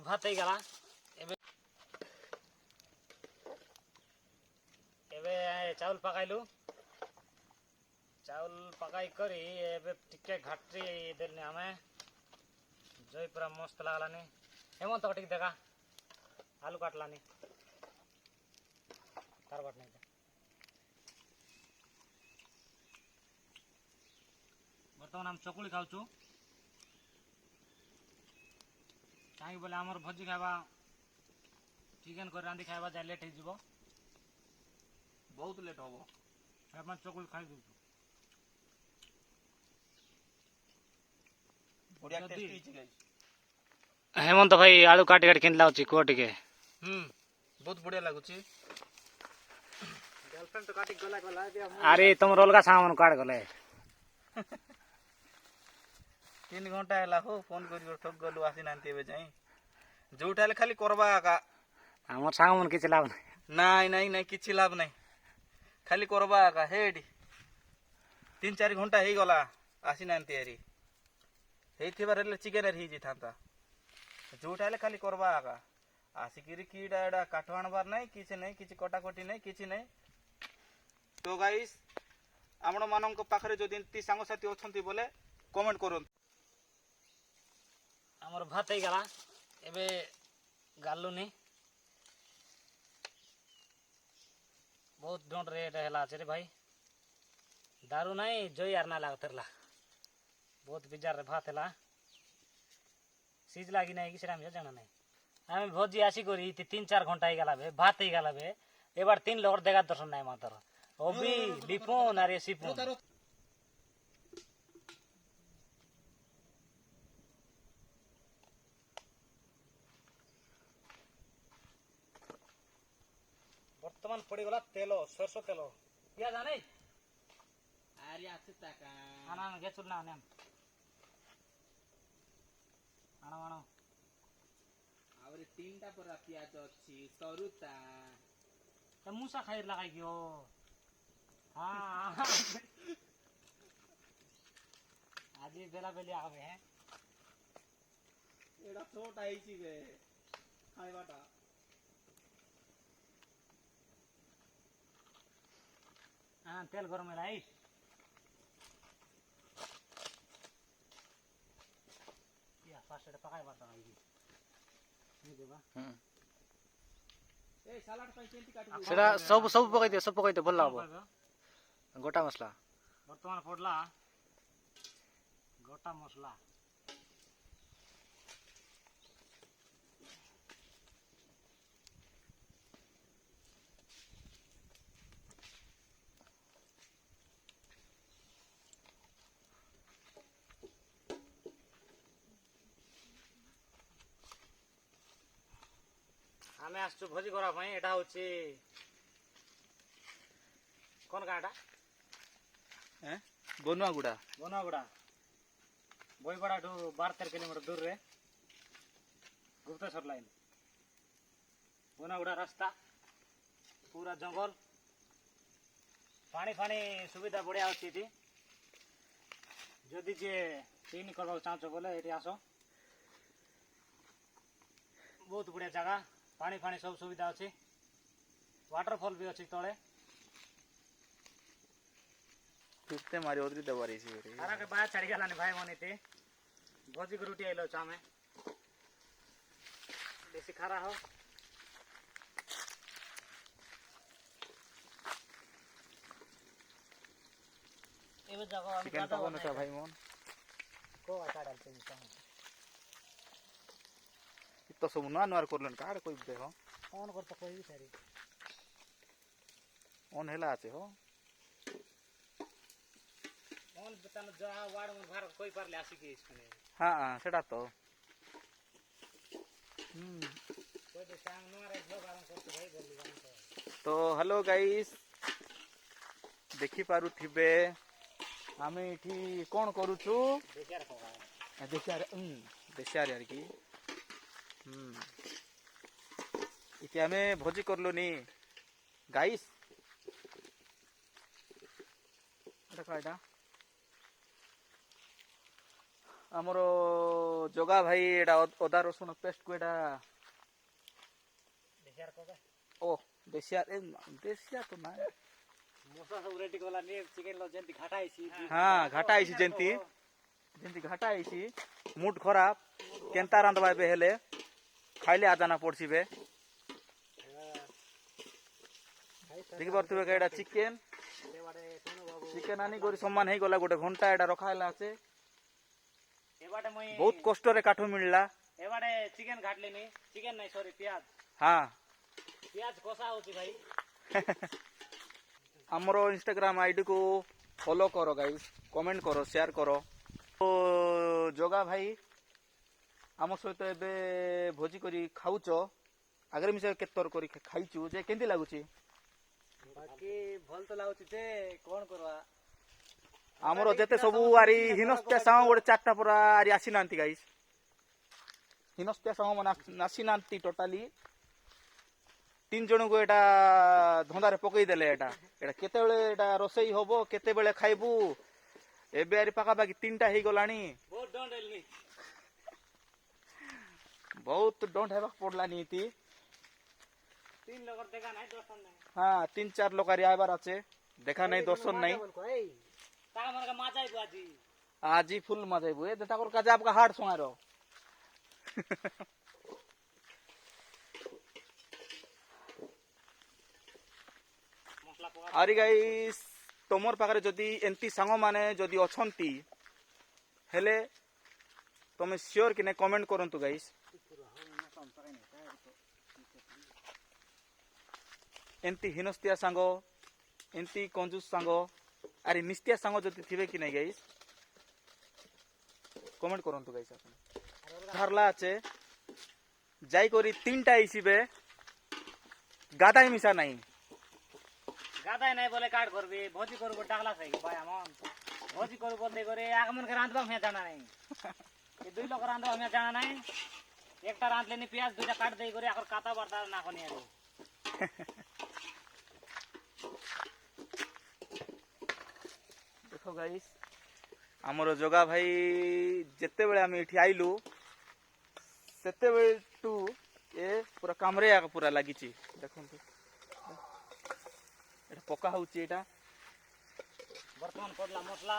भात हो गला एबे चाउल पकाइलु चाउल पकाई करी एबे टिके घाटी देलनी हमें जोई पूरा मस्त लागलानी हेमंत तो टिक देखा आलू काटलानी तार बाट नहीं बर्तमान हम चकुली खाऊचु कहीं बोले आमर भोजी खावा चिकेन कर रांधि खावा जा लेट हो बहुत लेट हम अपन चकुली खाई दू बढ़िया टेस्टी गाइस हेमंत भाई आलू काटी काटी किन लाउची को टिके बहुत बढ़िया लागुची गर्लफ्रेंड तो काटी गला गला अरे तुम रोल का सामान काट गले 3 घंटा हैला हो फोन करी ठक गलु आसी नांती एबे जाई जोठाले खाली करबा का हमर सामान किछ लाभ नहीं नहीं नहीं किछि लाभ नहीं खाली करबा का हेडी 3-4 घंटा हे गला आसी नांती एरी हेथिबार ले चिकेन रे ही थांता जोठाले खाली करबा का आसिकिरी कीड़ा एडा काठवाण बार नहीं किछि नहीं किछि कटाकटी नहीं किछि नहीं तो गाइस आपण मानक पाखरे जदि इंती सांग साथी अछंती बोले कमेंट करन हमर भात हो गला एबे गालुनी बहुत डोंट रेट हैला रे भाई दारू नहीं जोई यार ना लागतरला बहुत बिजार रे भात हैला सीज लागी नहीं कि सेरा में जाना नहीं आम भोजी आसी करी 3-4 घंटा ही गला बे भात ही गला बे एबार 3 लोग देखा दर्शन नहीं मातर ओबी लिपोन अरे सिपोन वर्तमान पड़ी गला तेलो सरसों तेलो क्या जाने अरे आसे ताका आना गे चुलना नेम आना मानो आवरे 3टा पर पियाज अछि सरुता त मुसा खाइ लगाइ गयो हां आज बेला बेली आवे हैं एडा छोट आइची बे खाइबाटा हां तेल गरम लाई या फास्ट पकाइ बात आइगी नहीं देबा ए सलाड ପାଇଁ केंती काटबो सेटा सब पकाइ दे भल लागबो गोटा मसला वर्तमान पडला गोटा मसला आमे आसु भोजी करा भाई एटा होची कोन गाडा हैं बनवागुड़ा बनागुड़ा बोईपड़ा टू 12-13 किलोमीटर दूर रे गुप्तेश्वर लाइन बनागुड़ा रास्ता पूरा जंगल पानी फानी सुविधा बढ़िया होची थी जदि जे पिकनिक करबा चाहछो बोले एटी आसो बहुत बढ़िया जगह पानी फानी सब सुविधा अच्छी वाटरफॉल भी अच्छी तले तुते मारी ओदरी दबारी सी रे सारा के बाहर चढ़ गलानी भाई मनीते भोजी को रोटी आइलो चामे देसी खारा हो एबे जगह चिकन पकाउनु छ भाइ मन को आटा डालते हैं तो सब नुआ नुआर करलन कार कोइ दे हो ऑन करता कोई भी सारी ऑन हेला आछे हो ऑन बतान जा वार्ड में भारत कोई पर ले आसी के इसने हां सेटा तो कोई दे सांग नुआर जो बारन करते भाई बोली गान तो हेलो गाइस देखि पारु थिबे आमे इठी कोन करूछु देखिया रखा देखिया यार की इति आमे भोजी करलोनी गाइस एटा काटा ଆମର ଜଗା ଭାଇ ଏଟା ଅଦା ରସୁଣ ପେଷ୍ଟ କୁ ଏଟା ଦେଖିଆର କବେ ଓ ଦେଶିଆ ଦେଶିଆ ତ ନା ମଶା ସବୁ ରେଡି କଲାନି ଚିକେନ ର ଯେମିତି ଘାଟା ହେଇଛି ହଁ ଘାଟା ହେଇଛି ଯେମିତି ଯେମିତି ଘାଟା ହେଇଛି ମୁଡ୍ ଖରାପ କେନ୍ତା ରାନ୍ଧବା ଏବେ ହେଲେ ଖାଇଲେ ଆଜାନା ପଡିଯିବେ ଦେଖିପାରୁଥିବେ କି ଏଇଟା ଚିକେନ ଚିକେନ ଆନି କରି ସମାନ ହେଇଗଲା ଗୋଟେ ଘଣ୍ଟା ଏଇଟା ରଖା ହେଲା ଅଛି ଏବାଟେ ମୁଇ ବହୁତ କଷ୍ଟରେ କାଠ ମିଳିଲା ଏବାଟେ ଚିକେନ ଘାଟଲିନି ଚିକେନ ନାଇଁ ସରି ପିଆଜ ହଁ ପିଆଜ କଷା ହଉଛି ଭାଇ ଆମର ଇନଷ୍ଟାଗ୍ରାମ ଆଇଡି କୁ ଫଲୋ କର ଗାଇସ୍ କମେଣ୍ଟ କର ସେୟାର କର ତ ଜଗା ଭାଇ ଆମ ସହିତ ଏବେ ଭୋଜି କରି ଖାଉଛ ଆଗରେ ମିଶା କେତେ ଥର କରି ଖାଇଛୁ ଯେ କେମିତି ଲାଗୁଛି ବାକି ଭଲ ତ ଲାଗୁଛି ଯେ କଣ କରିବା ଆମର ଯେତେ ସବୁ ଆରି ହିନସ୍ତିଆ ସାଙ୍ଗ ଗୋଟେ ଚାରିଟା ପୁରା ଆରି ଆସିନାହାନ୍ତି ଗାଇସ୍ ହିନସ୍ତିଆ ସାଙ୍ଗ ମାନେ ଆସିନାହାନ୍ତି ଟୋଟାଲି 3 ଜଣଙ୍କୁ ଏଟା ଧନ୍ଦାରେ ପକେଇଦେଲେ ଏଟା କେତେବେଳେ ଏଟା ରୋଷେଇ ହବ କେତେବେଳେ ଖାଇବୁ ଏବେ ଆରି ପାଖାପାଖି 3ଟା ହେଇଗଲାଣି ବହୁତ ଡୋଣ୍ଟ ହେବାକୁ ପଡଲାନି ଏତି ହଁ 3-4 ଲୋକ ଆରି ଆଇବାର ଅଛି ଦେଖା ନାହିଁ ଦର୍ଶନ ନାହିଁ আজি ফুল মাজাইবো এ তাকর কাজে আপকা হাড় সোঁয়ার আরে গাইস তোমার পাখে যদি এমতি সাঙ্গ মানে যদি অছন্তি হেলে তুমি সিওর কি না কমেন্ট করন্তু গাইস এমতি হিনস্তিয়া সাঙ্গ এমতি কঞ্জুস সাঙ্গ আরে নিস্তিয়া সাঙ্গ যদি থিবে কি নাই গাইস কমেন্ট করন্তু গাইস আপনি ধারলা আছে যাই করি 3টা আইসিবে গাদাই মিশা নাই গাদাই নাই বলে কাট করবি ভোজি করব ডাকলা থাকি ভাই আমন ভোজি করব বলতে করে আগমন কে রাঁধবা আমি জানা নাই এই দুই লোক রাঁধবা আমি জানা নাই একটা রাঁধলেনি পেঁয়াজ দুইটা কাট দেই করে এখন কাটা বাটা না কোনি আর দেখো গাইস ଆମର ଜଗା ଭାଇ ଯେତେବେଳେ ଆମେ ଏଠି ଆଇଲୁ ସେତେବେଳଠୁ ଏ ପୁରା କାମରେ ପୁରା ଲାଗିଛି ଦେଖନ୍ତୁ ଏଟା ପକା ହଉଛି ଏଇଟା ବର୍ତ୍ତମାନ ପଡଲା ମସଲା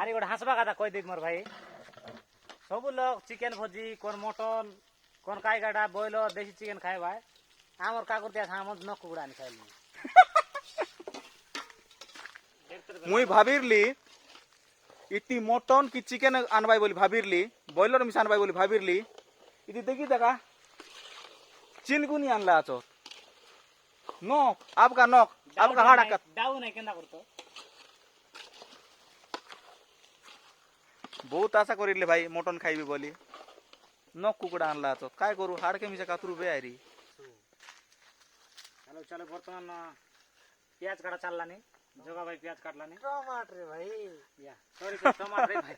ଆରେ ଗୋଟେ ହସବା କଥା କହିଦେଇ ମୋର ଭାଇ ସବୁ ଲୋକ ଚିକେନ ଭୋଜି কোন মটন কোন কাইগাডা বয়লর দেশি চিকেন খাইবা আমার কাকুরতিয়া সামন্ত ন কুকুড়া আনি খাইলি মুই ভাবিরলি ইতি মটন কি চিকেন আনবাই বলি ভাবিরলি বয়লর মিশা আনবাই বলি ভাবিরলি ইতি দেখি দেখা চিনগুনি আনলা আছো নক আপকা হাড়া কাট ডাউ নাই কেন্দা করতো বহুত আশা করিলে ভাই মটন খাইবি বলি নক কুকুড়া আনলা আছো কাই করু হাড়কে মিশা কাতুরু বে আইরি চলো চলো বর্তমান পেঁয়াজ কাটা চাললানি জগা ভাই পেঁয়াজ কাটলানি টমাট রে ভাই ইয়া সরি টমাট রে ভাই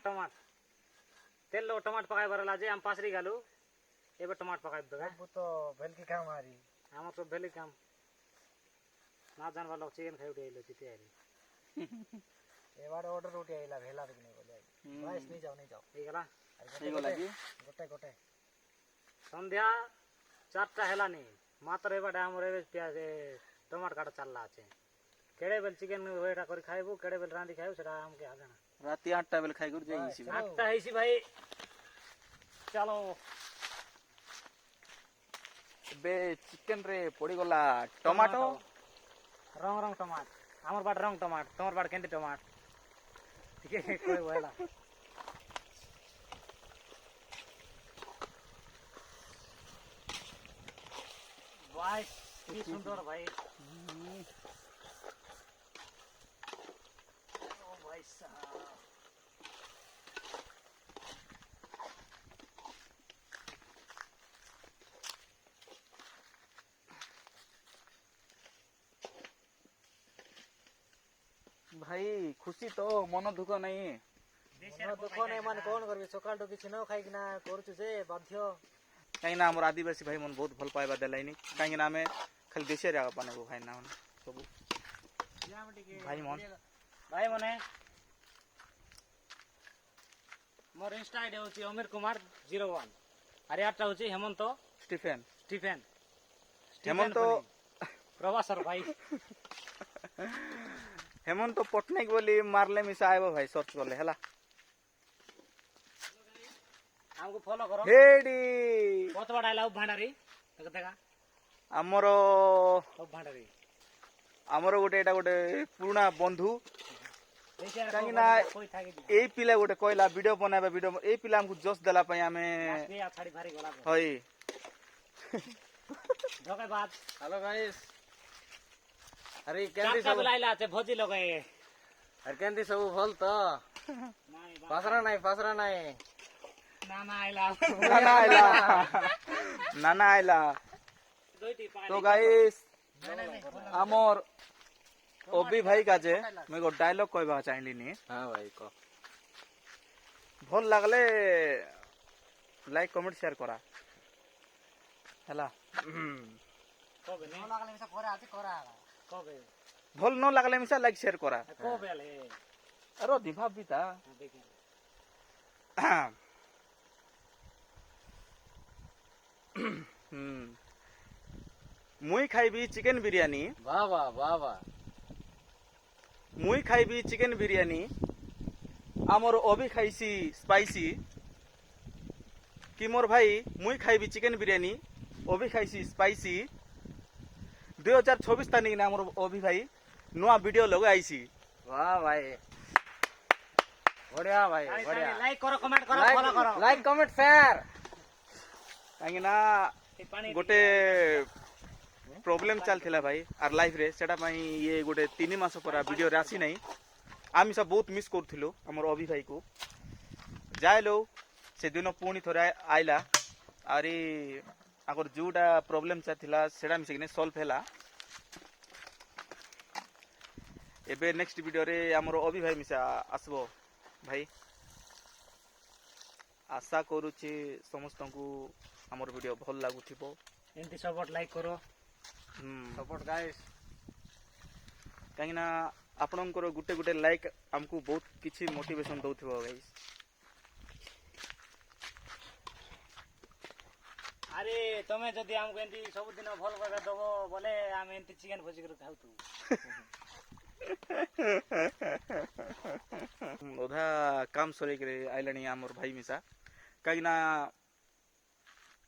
টমাট তেল টমাট পকাই বরলা যে আম পাসরি গালু এবে টমাট পকাই দেবে वो तो भलकी काम हारी আমার তো ভেলি কাম না জানবা লোক চিকেন খাই উঠে এলো জিতে আইলি ये बार ऑर्डर रोटी आइला भेला भी नहीं बोले बस नहीं जाओ এই গলা ହେଇଗଲା କି गोटे गोटे সন্ধ্যা 4টা হেলানি মাত্র এবারে আমার এবে পেঁয়াজ টমাট কাটা চাললা আছে কেড়ে বেল চিকেন ওইটা করে খাইবো কেড়ে বেল রাঁধি খাইবো সেটা আমাকে আগে না রাতি 8টা বেলে খাই করে যাইছি 8টা হইছি ভাই চলো বে চিকেন রে পড়ি গলা টমাটো রং রং টমাট আমার বাট রং টমাট তোমার বাট কেন্টি টমাট ঠিক আছে কই বলা ভাই কি সুন্দর ভাই ও ভাই সাহেব ভাই খুশি তো মন দুঃখ নাই ମନ ଦୁଃଖ ନାହିଁ ମାନେ କଣ କରିବି ସକାଳଠୁ କିଛି ନ ଖାଇକି ନା କରୁଛୁ ଯେ ବାଧ୍ୟ କାହିଁକି ନା ଆମର ଆଦିବାସୀ ଭାଇ ମନ ବହୁତ ଭଲ ପାଇବା ଦେଲାଇନି କାହିଁକି ନା ଆମେ ଖାଲି ଦେଶିଆରେ ବନେଇବୁ ଭାଇ ନା ସବୁ भाई मन भाई मने मोर इंस्टा आईडी होची अमीर कुमार 01 अरे आटा होची हेमंत स्टीफेन स्टीफेन हेमंत प्रभासर भाई हेमंत पटनायक बोली मारले मिसा आइबो भाई सर्च करले हला हमको फॉलो करो हेडी बहुत बड़ा लाउ भांडारी देख देखा हमरो सब भांडारी हमरो गोटे एटा गोटे पुराना बंधु ऐसे यार काहे ना कोई थाके दी एई पिला गोटे कहला वीडियो बनाबे वीडियो एई पिला हमको जोश देला पई हमें ये थाड़ी भारी गला हई धोके बाद हेलो गाइस अरे चाका बुलाइला छे भोजी लगे अरे केंदी सब भल तो नहीं पासरा नहीं ना ना आइला नाना आइला दोइटी पानी तो गाइस हमर ओबी भाई का जे मैं को डायलॉग कहबा चाहली नी हां भाई को भल लागले लाइक कमेंट शेयर करा हला कबे नहीं लागले से करा कबे भल न लागले मिसा लाइक शेयर करा कबे ले अरे दिभा बिता देखिए मुई खाइबी चिकन बिरयानी वाह वाह वाह वाह मुई खाइबी चिकन बिरयानी आमर अभी खाइसी स्पाइसी कि मोर भाई मुई खाइबी चिकन बिरयानी अभी खाइसी स्पाइसी 2024 तारिख ना आमर अभी भाई नुआ वीडियो लगे आईसी वाह भाई बढ़िया भाई बढ़िया लाइक करो कमेंट करो फॉलो करो लाइक कमेंट शेयर कहीं ना ए पानी गोटे प्रोब्लेम चलता भाई आर लाइफ रे सेटा पाई ये गोटे 3 मास पर वीडियो रे आसी नहीं आम सब बहुत मिस करथिलु हमर अभी भाई को जाय लो से दिन पुणी थोड़ा आइला आरी आगर जोटा प्रोब्लेम चलता सेटा मिसिकने सॉल्व हैला एबे नेक्स्ट वीडियो रे हमर अभी भाई मिसा आसबो भाई आशा करूची समस्त को हमर वीडियो भल लागुथिबो एंती सपोर्ट लाइक करो सपोर्ट गाइस कहीं ना आपणकर गुटे गुटे लाइक हमको बहुत किसी मोटिवेशन दउथिबो गाइस अरे तमे जदी हमको एंती सब दिन भल कर दबो बोले हम एंती चिकन भोजी कर खाउ तू ओधा काम सरे करे आइलानी हमर भाई मिसा कहीं ना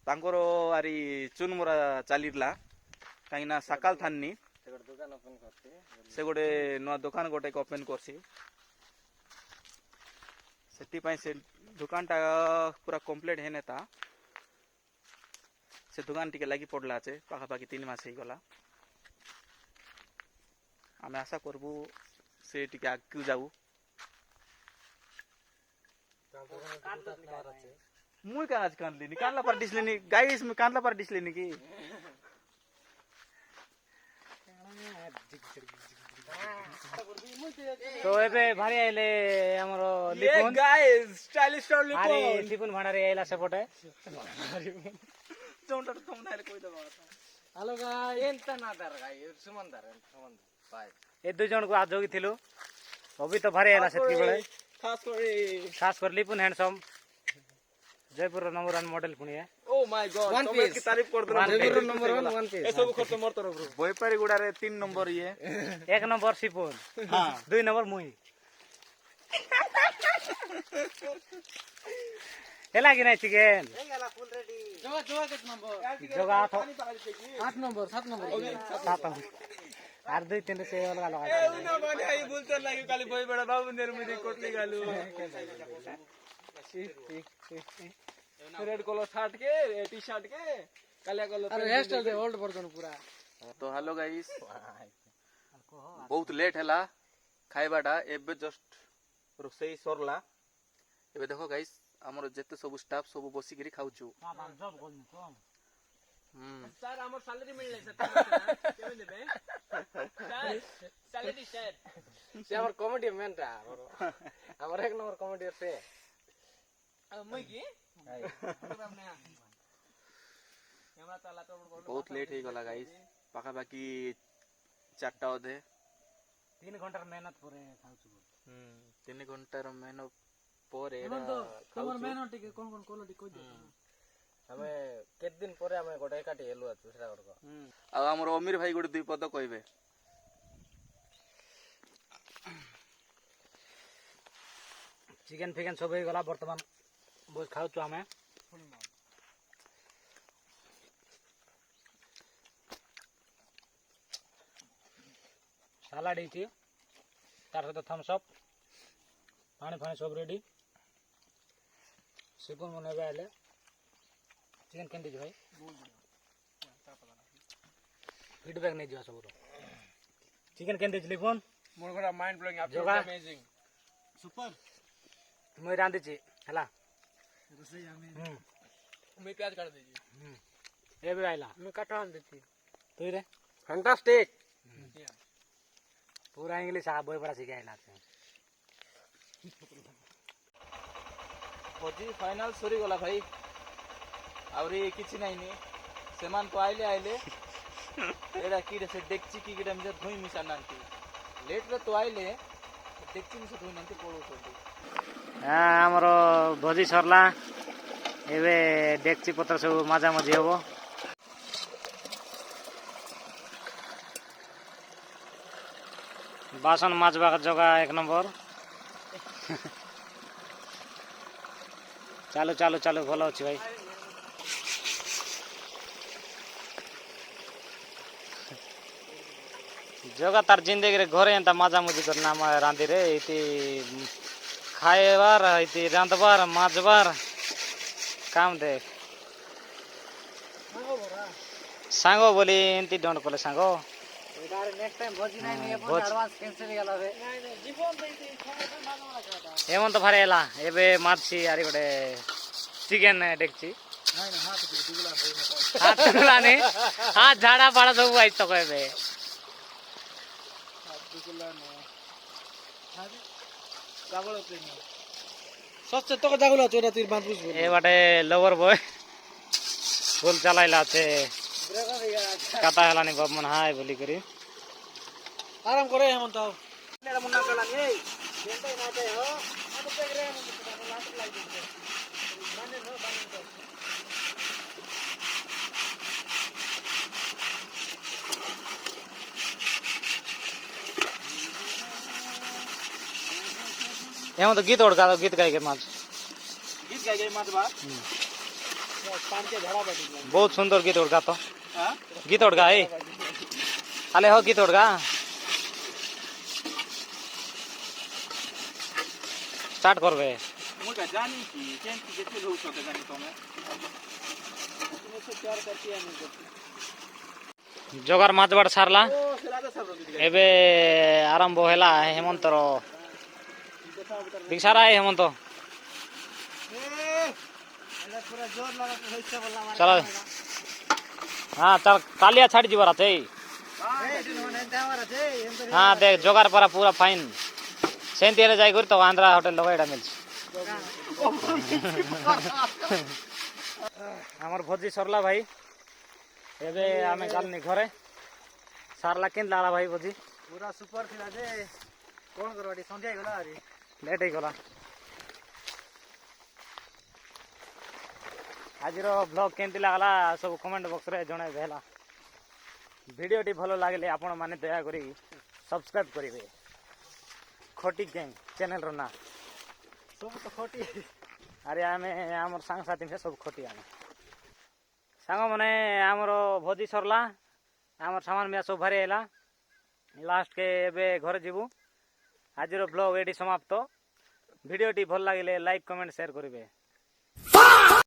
तांकर आरी चुनमुरा चालिरला कहीं ना सकाल थानी दुकान ओपन करते से गोटे नुआ दुकान गोटे ओपन करसी सेति पई से दुकान टा पूरा कंप्लीट हेने ता से दुकान टिके लागी पड़ला আছে पाखापाखि 3 मास ही गला आमे आशा करबू से टिके आगु जाऊ मुई का आज कान लेनी कानला पर डिस लेनी गाइस में कानला पर डिस लेनी की तो एबे भारी आइले हमरो लिपुन गाइस स्टाइलिश स्टाइल अरे लिपुन भांडारी आइला सेपटे चौंटा तुम नाले कोई दबा हेलो गाइस एंता ना दर गाइस सुमन भाई ए दुई जन को आज जोगी थिलु अभी तो भारी आइला सेतकी बेले खास कर लिपुन हैंडसम जयपुर नंबर 1 मॉडल पुणी है ओ माय गॉड One तुम piece. की तारीफ कर दो जयपुर नंबर 1 पीस ए सब खर्च मोर तरफ बोईपारी गुडा रे 3 नंबर ये 1 नंबर सिपुन हां 2 नंबर मुई हेला कि नहीं चिकन फुल रेडी जोगा कित नंबर जोगा 8 नंबर 7 नंबर 7 आर 2 3 से लगा लगा ए उना बने आई बोलते लागे खाली बोई बड़ा बाबू नेर मुदी कोटली गालू रेड कलर शर्ट के टी शर्ट के काला कलर अरे हेयर स्टाइल दे ओल्ड वर्जन पूरा तो हेलो गाइस बहुत लेट हैला खाइबाटा एबे जस्ट रोसई सरला एबे देखो गाइस हमर जते सब स्टाफ सब बसी करी खाउछु सर हमर सैलरी मिलले सर केमे देबे सर सैलरी सर से हमर कॉमेडी मैन ता हमर एक नंबर कॉमेडी से मैं की बहुत लेट हो गला गाइस पाखापाखि 4टा अधे 3 ঘন্টার মেহনত পরে খাଉଛୁ 3 ঘন্টার মেহনত পরে ଆମେ କେତେ ଦିନ ପରେ ଆମେ ଗୋଟେ ଏକାଠି ହେଲୁ ଅଛୁ ସେଟା ଗୋଟେ ଆଉ ଆମର ଅମିର ଭାଇ ଗୋଟେ ଦୁଇ ପଦ କହିବେ। ଚିକେନ ଫିକେନ ସବୁ ହେଇଗଲା ବର୍ତ୍ତମାନ ବହୁତ ଖାଉଛୁ ଆମେ। ସାଲାଡ ହେଇଛି ତାର ସହିତ ଥମ୍ସ ଅପ୍ ପାଣି ଫାଣି ସବୁ ରେଡି। ସିପୁନ ମୁଁ ନେବେ ଆଇଲେ ଚିକେନ କେମିତି ଭାଇ ଫିଡବ୍ୟାକ୍ ନେଇଯିବା ସବୁର। ଚିକେନ କେମିତି ଲିପୁନ ମୋର ଗୋଟେ ମାଇଣ୍ଡ ବ୍ଲୋଇଂ ଯୋଗା ଅମେଜିଂ ସୁପର ମୁଇଁ ରାନ୍ଧିଛି ହେଲା। ମୁଁ ପିଆଜ କାଟି ଦେଇଛି ଏବେ ଆଇଲା ମୁଁ କାଟ ଆଣିଦେଇଛି ତୁଇରେ ଫାଣ୍ଟାଷ୍ଟିକ ପୁରା ଇଂଲିଶ ବହି ପଢା ଶିଖି ଆଇଲା। ଭୋଜି ଫାଇନାଲ ସରିଗଲା ଭାଇ ଆହୁରି କିଛି ନାଇଁନି ସେମାନେ ତ ଆଇଲେ ଏଇଟା କିରେ ସେ ଡେକ୍ଚି କି କିଟା ମିଶା ଧୁଇ ମିଶା ନାହାନ୍ତି ଲେଟ୍ରେ ତ ଆଇଲେ ଡେକ୍ଚି ମିଶା ଧୁଇ ନାହାନ୍ତି ପଳଉଛନ୍ତି। ଆମର ଭୋଜି ସରିଲା ଏବେ ଡେକ୍ଚି ପତ୍ର ସବୁ ମଜାମଜି ହବ। ବାସନ ମାଜବା ଜଗା 1 ନମ୍ବର। ଚାଲୁ ଚାଲୁ ଚାଲୁ ଭଲ ଅଛି ଭାଇ। ଜଗା ତାର ଜିନ୍ଦଗିରେ ଘରେ ଏନ୍ତା ମଜାମଜି କରି ନାମ ରାନ୍ଧିରେ ଏଇଠି ଖାଇବାର ଏଇଠି ରାନ୍ଧବାର ମାଜବାର କାମ ଦେଖ ସାଙ୍ଗ ବୋଲି ଏମିତି ଡଣ୍ଟ କଲେ ସାଙ୍ଗ ଏମନ୍ତ ଭାରି ହେଲା ଏବେ ମାରଛି ଆରି ଗୋଟେ ଚିକେନ ଡେକଚି ହାତ ଗଲାନି ହାତ ଝାଡା ଫାଡା ସବୁ ଆଇଛ ତ ଏବେ ଏ ବାଟେ ଲଭର ବୟ ফুল চালাইলা আছে কাটা হেলানি বাপ মন হাই বলি করি আরাম করে হেমন্ত এমন তো গীত ওড়কা গীত গাইকে মাছ গীত গাই গাই মাছ বা बहुत सुंदर गीत उड़गा तो गीत उड़गा है अले हो गीत उड़गा स्टार्ट करबे ମୁଁ କା ଜାନି କି କେମିତି କେତେ ଲୋକ ସତେ ଜାନି ତମେ जोगार माछबाट सारला ଓ ସେରା ତ ସବୁ ଗୀତ एबे आरंभ होला हेमंतर दिक्षारा है हेमंत चलो हाँ चल कालिया छाड़ी जीवार আছে हाँ देख जोगार पर पूरा फाइन सेंती रे जाई तो आंध्रा होटल लगाइडा मिलछ हमर भोजी सरला भाई एबे आमे गालनी घरे सारला केन लाला भाई भोजी पूरा सुपर थिला जे कोन करवाडी संध्या गला अरे लेट ही गला आज ब्लॉग केमती लगला सब कमेंट बॉक्स रे जणाई भेला वीडियो टी भलो लागले आपण माने दया करी सब्सक्राइब करिवे खोटी गैंग चैनल रो ना सब तो खोटी अरे आमे हमर संग साथी में सब खोटी आमे संग माने हमर भोजी सरला हमर सामान में सब भरे हैला लास्ट के एबे घर जीवु आज ब्लॉग एडी समाप्त वीडियो टी भल लागले लाइक कमेंट शेयर करिवे।